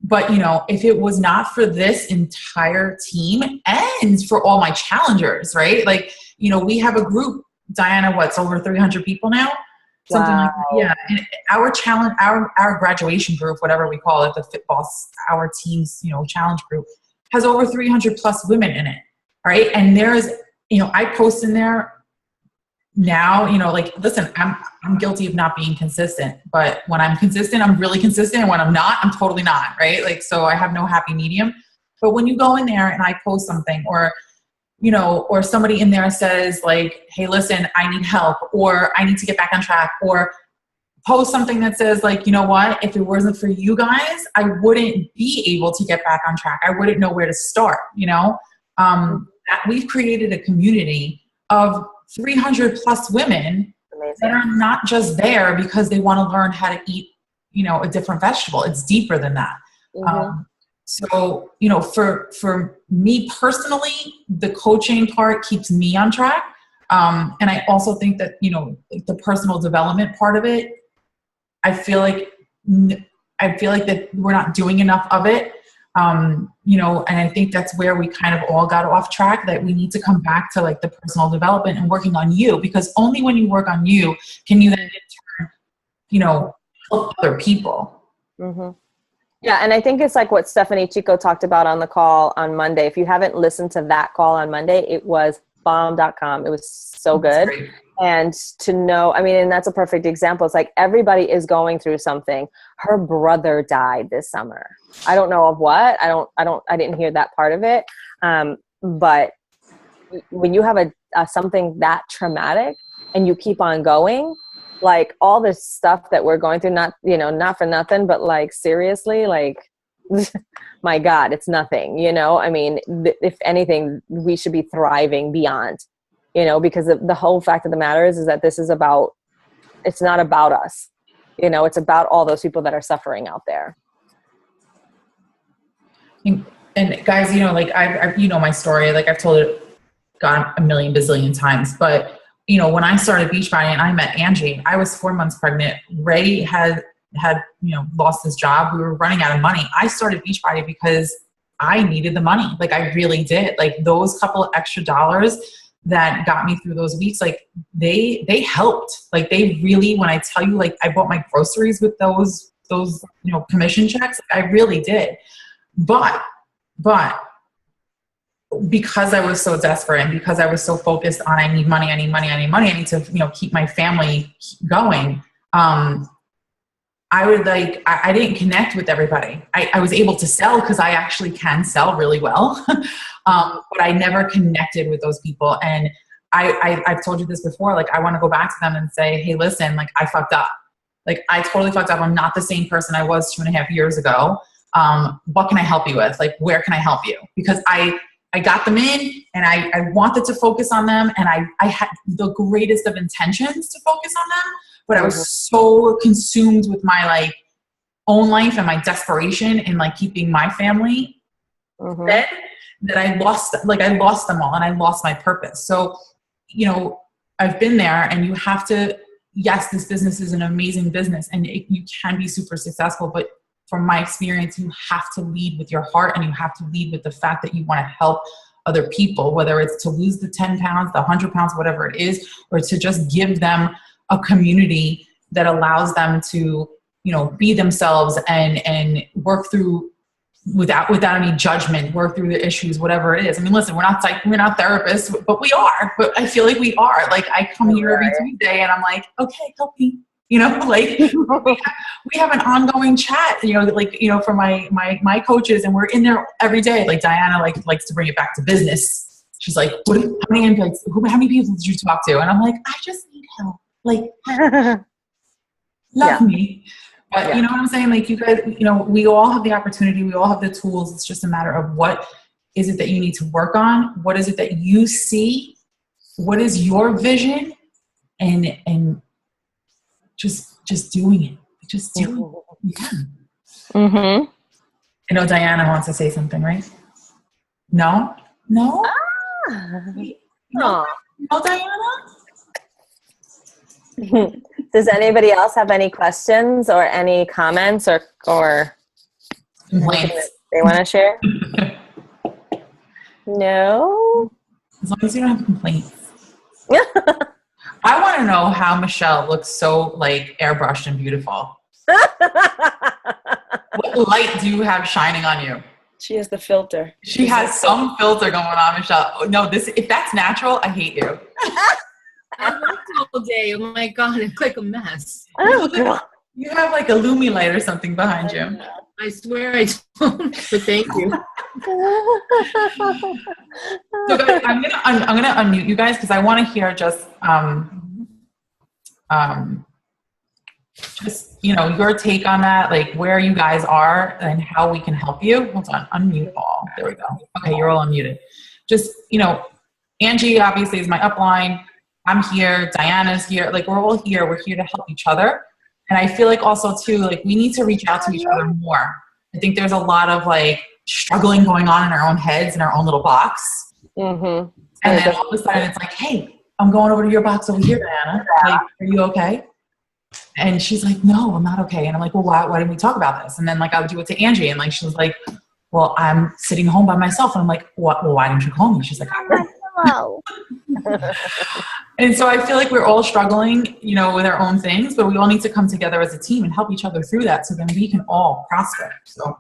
But, you know, if it was not for this entire team and for all my challengers, right? Like, you know, we have a group, Diana, what's over 300 people now? Something like that. Yeah. And our challenge, our graduation group, whatever we call it, the Fit Boss, our team's, you know, challenge group has over 300 plus women in it. All right. And there's, you know, I post in there now, you know, like, listen, I'm guilty of not being consistent, but when I'm consistent, I'm really consistent. And when I'm not, I'm totally not, right? Like, so I have no happy medium. But when you go in there and I post something or, you know, or somebody in there says like, hey, listen, I need help, or I need to get back on track, or post something that says like, you know what, if it wasn't for you guys, I wouldn't be able to get back on track. I wouldn't know where to start, you know? We've created a community of 300 plus women that are not just there because they want to learn how to eat, you know, a different vegetable. It's deeper than that. So, you know, for me personally, the coaching part keeps me on track. And I also think that, you know, the personal development part of it, I feel like that we're not doing enough of it. You know, and I think that's where we kind of all got off track, that we need to come back to like the personal development and working on you, because only when you work on you can you then in turn, you know, help other people. Yeah. And I think it's like what Stephanie Chico talked about on the call on Monday. If you haven't listened to that call on Monday, it was bomb.com. It was so good. And to know, I mean, and that's a perfect example. It's like everybody is going through something. Her brother died this summer. I don't know of what. I didn't hear that part of it. But when you have something that traumatic and you keep on going, like all this stuff that we're going through, not for nothing, but like seriously, like, my God, it's nothing, you know? I mean, if anything, we should be thriving beyond, you know, because the whole fact of the matter is that this is it's not about us, you know, it's about all those people that are suffering out there. And guys, you know, like I've you know my story, like I've told it, God, a million bazillion times, but you know, when I started Beachbody and I met Angie, I was 4 months pregnant. Ray had, you know, lost his job. We were running out of money. I started Beachbody because I needed the money. Like I really did. Like those couple of extra dollars that got me through those weeks, like they helped. Like they really, when I tell you, like I bought my groceries with those, commission checks, I really did. But because I was so desperate and because I was so focused on, I need money, I need to, keep my family going. I didn't connect with everybody. I was able to sell because I actually can sell really well. But I never connected with those people. And I've told you this before, like I want to go back to them and say, hey, listen, like I fucked up. Like I totally fucked up. I'm not the same person I was 2.5 years ago. What can I help you with? Like, where can I help you? Because I got them in and I wanted to focus on them. And I had the greatest of intentions to focus on them, but I was so consumed with my like own life and my desperation in like keeping my family fed that I lost them all and I lost my purpose. So, I've been there, and you have to, yes, this business is an amazing business and you can be super successful, but from my experience, you have to lead with your heart and you have to lead with the fact that you want to help other people, whether it's to lose the 10 pounds, the 100 pounds, whatever it is, or to just give them a community that allows them to, be themselves and work through without any judgment, work through the issues, whatever it is. I mean, listen, we're not therapists, but we are, but I feel like we are. Like I come here every Tuesday and I'm like, okay, help me. Like we have an ongoing chat, for my coaches, and we're in there every day. Like Diana likes to bring it back to business. She's like, how many people did you talk to? And I'm like, I just need help. Like, love me. But you know what I'm saying? Like you guys, we all have the opportunity. We all have the tools. It's just a matter of what is it that you need to work on? What is it that you see? What is your vision? And just doing it. Just doing it. Yeah. Mm-hmm. I know Diana wants to say something, right? No? No, Diana? Does anybody else have any questions or any comments or Complaints they want to share? No? As long as you don't have complaints. I want to know how Michelle looks so like airbrushed and beautiful. What light do you have shining on you? She has the filter. She has some filter going on, Michelle. No, if that's natural, I hate you. I worked all day. Oh my God, I look like a mess. Oh, girl. You have like a Lumi light or something behind you. I swear I don't, but thank you. So guys, I'm gonna unmute you guys because I want to hear just your take on that, like where you guys are and how we can help you. Hold on, unmute all. There we go. Okay, you're all unmuted. Just Angie obviously is my upline. I'm here. Diana's here. Like we're all here. We're here to help each other. And I feel like also too, like we need to reach out to each other more. I think there's a lot of like struggling going on in our own heads, in our own little box. Mm-hmm. And then all of a sudden it's like, hey, I'm going over to your box over here, Diana. Like, are you okay? And she's like, no, I'm not okay. And I'm like, well, why didn't we talk about this? And then like I would do it to Angie, and like she was like, well, I'm sitting home by myself. And I'm like, what? Well, why didn't you call me? She's like, Hello. And so I feel like we're all struggling, with our own things, but we all need to come together as a team and help each other through that so then we can all prosper. So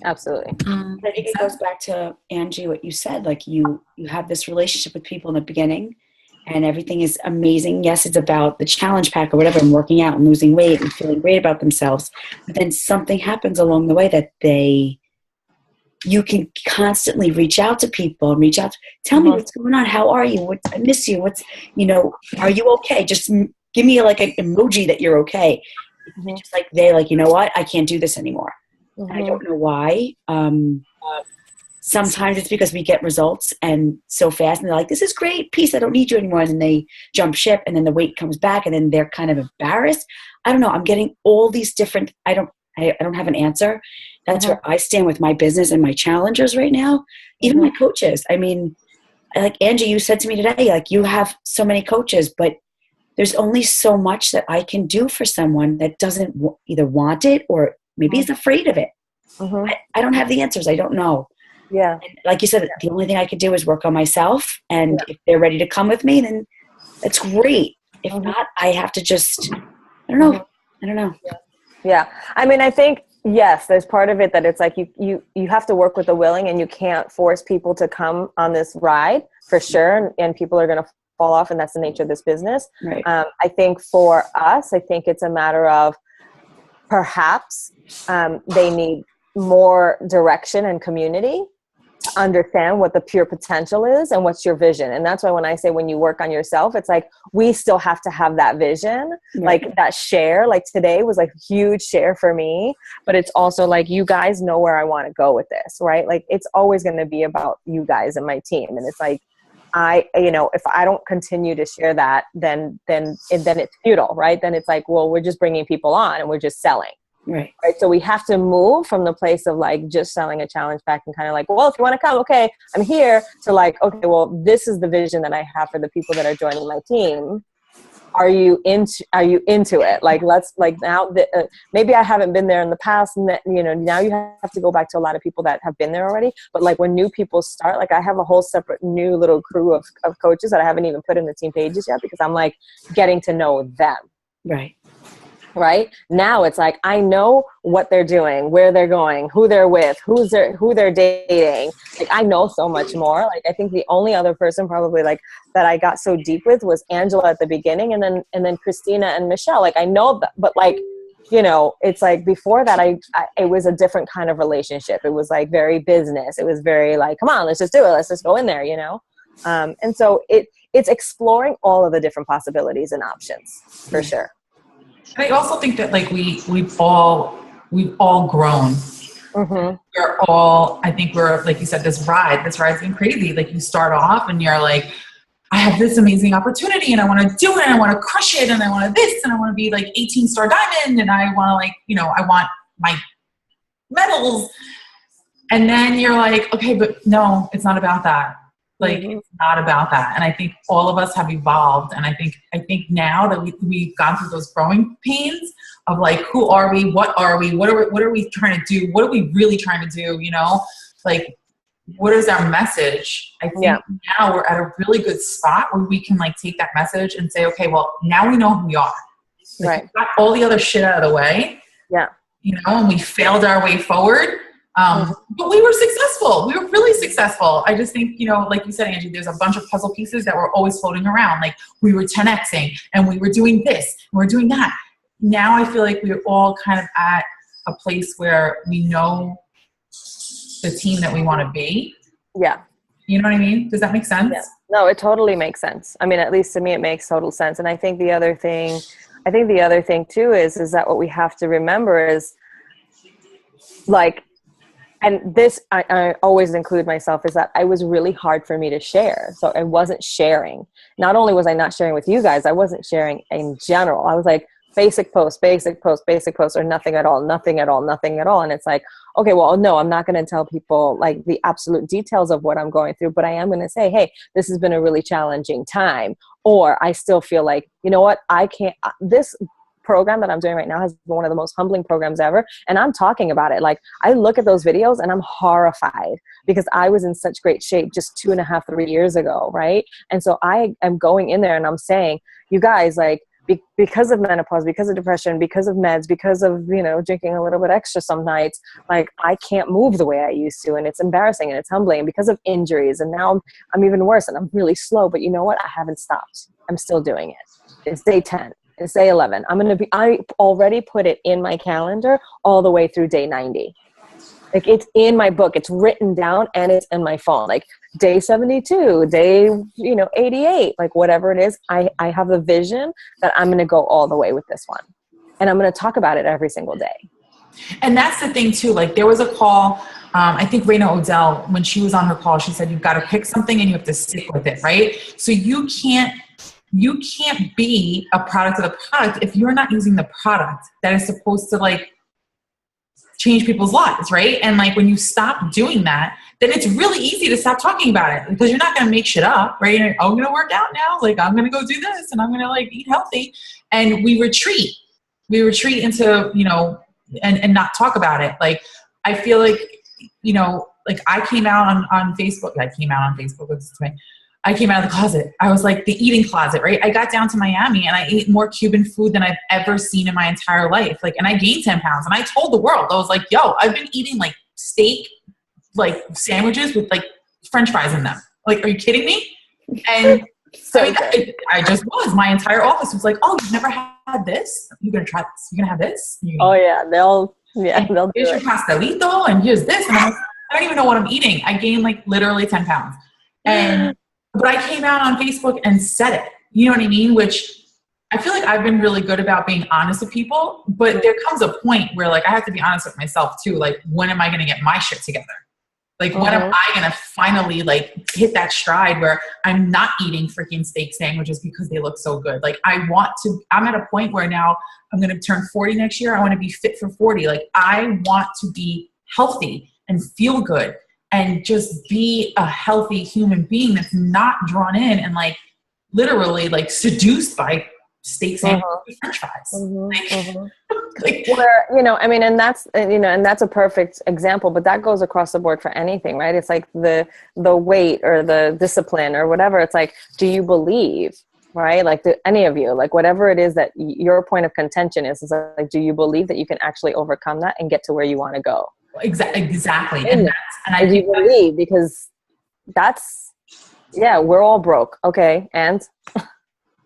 Absolutely. I think it goes back to Angie, what you said, like you have this relationship with people in the beginning and everything is amazing. Yes, it's about the challenge pack or whatever and working out and losing weight and feeling great about themselves. But then something happens along the way that you can constantly reach out to people and tell me what's going on. How are you? I miss you. Are you okay? Just give me like an emoji that you're okay. Mm-hmm. Just like you know what? I can't do this anymore. Mm-hmm. I don't know why. Sometimes it's because we get results and so fast and they're like, this is great, peace, I don't need you anymore. And then they jump ship and then the weight comes back and then they're kind of embarrassed. I don't know. I'm getting all these different, I don't have an answer. That's where I stand with my business and my challengers right now. Even my coaches. I mean, like Angie, you said to me today, like you have so many coaches, but there's only so much that I can do for someone that doesn't either want it or maybe is afraid of it. I don't have the answers. I don't know. Yeah. And like you said, the only thing I could do is work on myself. And if they're ready to come with me, then that's great. If not, I have to just, I don't know. I don't know. Yeah. I mean, I think, yes, there's part of it that it's like you have to work with the willing, and you can't force people to come on this ride for sure. And people are going to fall off, and that's the nature of this business. Right. I think for us, I think it's a matter of perhaps they need more direction and community to understand what the pure potential is and what's your vision. And that's why when I say when you work on yourself, it's like we still have to have that vision, like that share. Like today was like a huge share for me, but it's also like you guys know where I want to go with this, right? Like it's always going to be about you guys and my team. And it's like, if I don't continue to share that, then it's futile, right? Then it's like, well, we're just bringing people on and we're just selling. Right. So we have to move from the place of like just selling a challenge pack and kind of like, well, if you want to come, okay, I'm here, to like, okay, well, this is the vision that I have for the people that are joining my team. Are you into it? Like, let's like now maybe I haven't been there in the past, and that, now you have to go back to a lot of people that have been there already. But like when new people start, like I have a whole separate new little crew of coaches that I haven't even put in the team pages yet, because I'm like getting to know them. Right now it's like I know what they're doing, where they're going, who they're with, who they're dating. Like I know so much more. Like I think the only other person probably like that I got so deep with was Angela at the beginning, and then Christina and Michelle. Like I know that, but like it's like before that it was a different kind of relationship. It was like very business. It was very like, come on, let's just do it. Let's just go in there, and so it's exploring all of the different possibilities and options for sure. And I also think that like we've all grown. We're all, I think we're, like you said, this ride's been crazy. Like you start off and you're like, I have this amazing opportunity and I want to do it and I want to crush it and I want to this and I want to be like 18-star diamond and I want to like, I want my medals. And then you're like, okay, but no, it's not about that. Like, it's not about that. And I think all of us have evolved. And I think now that we've gone through those growing pains of like, who are we? What are we? What are we trying to do? What are we really trying to do? Like, what is our message? I think now we're at a really good spot where we can like take that message and say, okay, well, now we know who we are. Like, we got all the other shit out of the way. Yeah. And we failed our way forward. But we were successful. We were really successful. I just think, like you said, Angie, there's a bunch of puzzle pieces that were always floating around. Like we were 10Xing and we were doing this and we're doing that. Now I feel like we're all kind of at a place where we know the team that we want to be. Yeah. You know what I mean? Does that make sense? Yeah. No, it totally makes sense. I mean, at least to me, it makes total sense. And I think the other thing too is that what we have to remember is like, and this, I always include myself, is that it was really hard for me to share. So I wasn't sharing. Not only was I not sharing with you guys, I wasn't sharing in general. I was like, basic post, or nothing at all. And it's like, okay, well, no, I'm not going to tell people like the absolute details of what I'm going through, but I am going to say, hey, this has been a really challenging time. Or I still feel like, you know what, this program that I'm doing right now has been one of the most humbling programs ever. And I'm talking about it. Like I look at those videos and I'm horrified because I was in such great shape just 2.5, 3 years ago. Right. And so I am going in there and I'm saying, you guys, like, because of menopause, because of depression, because of meds, because of, drinking a little bit extra some nights, like I can't move the way I used to. And it's embarrassing and it's humbling, and because of injuries. And now I'm even worse and I'm really slow, but you know what? I haven't stopped. I'm still doing it. It's day 10. It's day 11. I already put it in my calendar all the way through day 90. Like it's in my book, it's written down and it's in my phone. Like day 72, day, 88, like whatever it is, I have a vision that I'm going to go all the way with this one. And I'm going to talk about it every single day. And that's the thing too. Like there was a call, I think Raina Odell, when she was on her call, she said, you've got to pick something and you have to stick with it. Right. So you can't be a product of the product if you're not using the product that is supposed to like change people's lives, right? And like when you stop doing that, then it's really easy to stop talking about it because you're not going to make shit up, right? You're like, oh, I'm going to work out now. Like I'm going to go do this and I'm going to like eat healthy. And we retreat into, and not talk about it. Like I feel like, you know, like I came out on Facebook. I came out on Facebook. I came out of the closet. I was like the eating closet, right? I got down to Miami and I ate more Cuban food than I've ever seen in my entire life. Like, and I gained 10 pounds and I told the world, I was like, yo, I've been eating like steak, like sandwiches with like French fries in them. Like, are you kidding me? And So I mean, I just was. My entire office was like, oh, you've never had this? You're going to try this? You're going to have this? oh yeah, they'll do Here's your it. pastelito and here's this. And I'm like, I don't even know what I'm eating. I gained like literally 10 pounds. But I came out on Facebook and said it. You know what I mean? Which I feel like I've been really good about being honest with people. But there comes a point where like I have to be honest with myself too. Like, when am I going to get my shit together? Like, when am I going to finally like hit that stride where I'm not eating freaking steak sandwiches because they look so good? Like, I'm at a point where now I'm going to turn 40 next year. I want to be fit for 40. Like, I want to be healthy and feel good and just be a healthy human being that's not drawn in and like literally like seduced by steak sandwiches with French fries. Like, Where, you know, I mean, and that's a perfect example, but that goes across the board for anything, right? It's like the weight or the discipline or whatever. It's like, do you believe, right? Like, do any of you, like whatever it is that your point of contention is like, do you believe that you can actually overcome that and get to where you want to go? Exactly. And I do you believe, because that's, yeah, we're all broke. Okay. And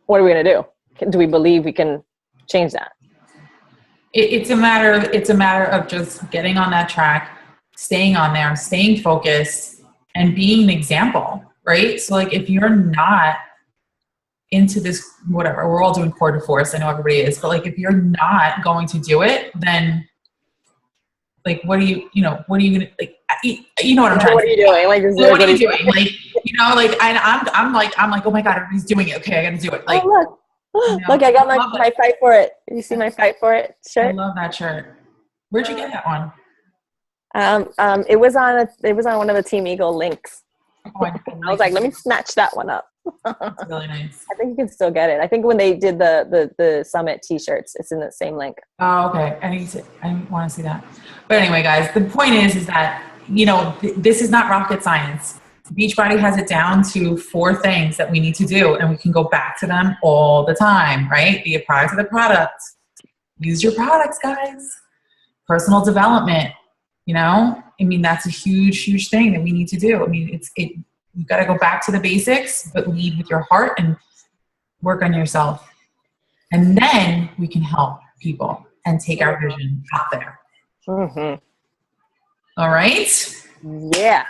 what are we going to do? Do we believe we can change that? It's a matter of just getting on that track, staying on there, staying focused, and being an example, right? So like, if you're not into this, whatever, we're all doing core de force. I know everybody is, but like, if you're not going to do it, then like, what are you gonna, like, you know what I'm trying What to are you say? doing? Like, What are you doing? Like, you know, like, and I'm like, oh my God, everybody's doing it. Okay, I got to do it. Like, look, you know, look, I got my love it. fight for it. You see my fight for it I shirt? love that shirt. Where'd you get that one? It was on one of the Team Eagle links. Oh, I was like, let me snatch that one up. It's really nice. I think you can still get it. I think when they did the summit t-shirts, it's in the same link. Oh, okay. I want to see that. But anyway, guys, the point is that, you know, this is not rocket science. Beachbody has it down to 4 things that we need to do, and we can go back to them all the time, right? Be a product of the product. Use your products, guys. Personal development, you know? I mean, that's a huge, huge thing that we need to do. I mean, you've got to go back to the basics, but lead with your heart and work on yourself. And then we can help people and take our vision out there. Mm-hmm. All right? Yeah.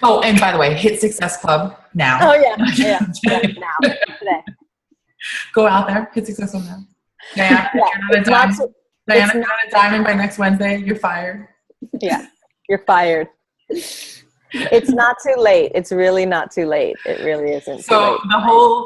Oh, and by the way, hit Success Club now. Oh, yeah. Now. Today. Go out there. Hit Success Club now. Diana, Yeah, you're not a diamond by next Wednesday. You're fired. Yeah. You're fired. It's not too late. It's really not too late. It really isn't too late. So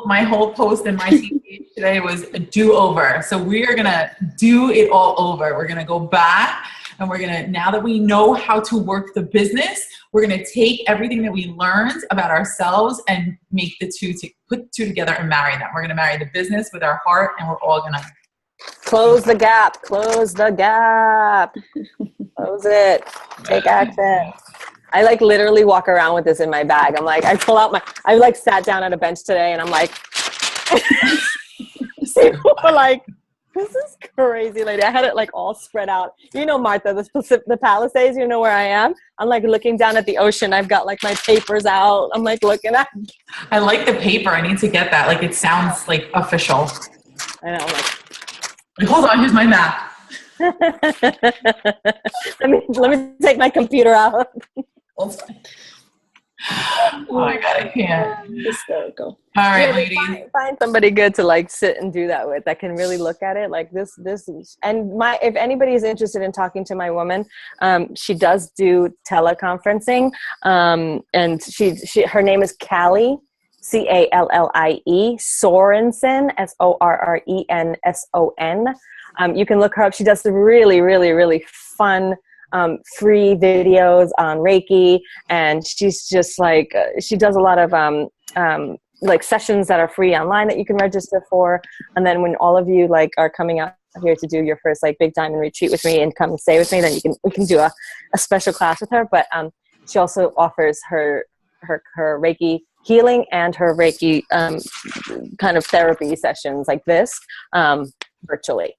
my whole post in my TV today was a do-over. So we are going to do it all over. We're going to go back and we're going to, now that we know how to work the business, we're going to take everything that we learned about ourselves and make put the two together and marry them. We're going to marry the business with our heart, and we're all going to close the gap. Close the gap. Close it. Take action. I like literally walk around with this in my bag. I'm like, I like sat down at a bench today and I'm like, people were like, this is crazy, lady. I had it like all spread out. You know, Martha, the Palisades, you know where I am? I'm like looking down at the ocean. I've got like my papers out. I'm like looking at. I like the paper. I need to get that. Like, it sounds like official. I know. I'm Like, hold on, here's my map. let me take my computer out. Oh my God, I can't. Hysterical. All right, Yeah, ladies. find somebody good to like sit and do that with, that can really look at it like this and if anybody is interested in talking to my woman, she does do teleconferencing, and her name is Callie, Callie Sorensen, Sorrenson. You can look her up. She does the really, really, really fun free videos on Reiki, and she's just like, she does a lot of like sessions that are free online that you can register for. And then when all of you like are coming out here to do your first like big diamond retreat with me and come and stay with me, then we can do a special class with her. But she also offers her Reiki healing and her Reiki kind of therapy sessions like this virtually.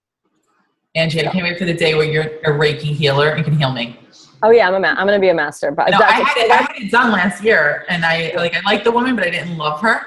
Angie, I can't wait for the day where you're a Reiki healer and can heal me. Oh yeah, I'm going to be a master. But no, I had it done last year, and I liked the woman, but I didn't love her.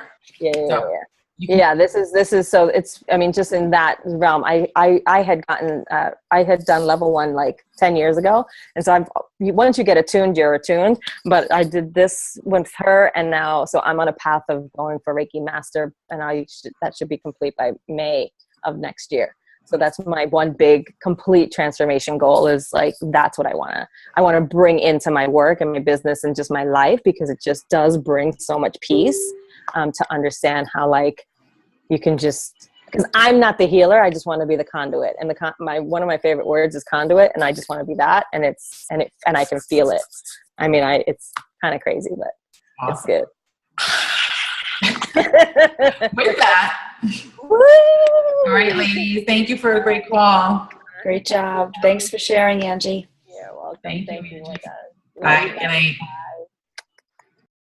Yeah. This is so it's, I mean, just in that realm, I had gotten, I had done level 1 like 10 years ago. And so once you get attuned, you're attuned, but I did this with her. And now, so I'm on a path of going for Reiki master, and that should be complete by May of next year. So that's my one big complete transformation goal, is like, that's what I want to bring into my work and my business and just my life, because it just does bring so much peace. To understand how like you can just, because I'm not the healer, I just want to be the conduit, and one of my favorite words is conduit, and I just want to be that, and I can feel it. I mean, it's kind of crazy, but awesome. It's good. With that, all right, ladies, thank you for a great call. Great job. Thanks for sharing, Angie. You're welcome. Thank you, Angie. Bye. Good night.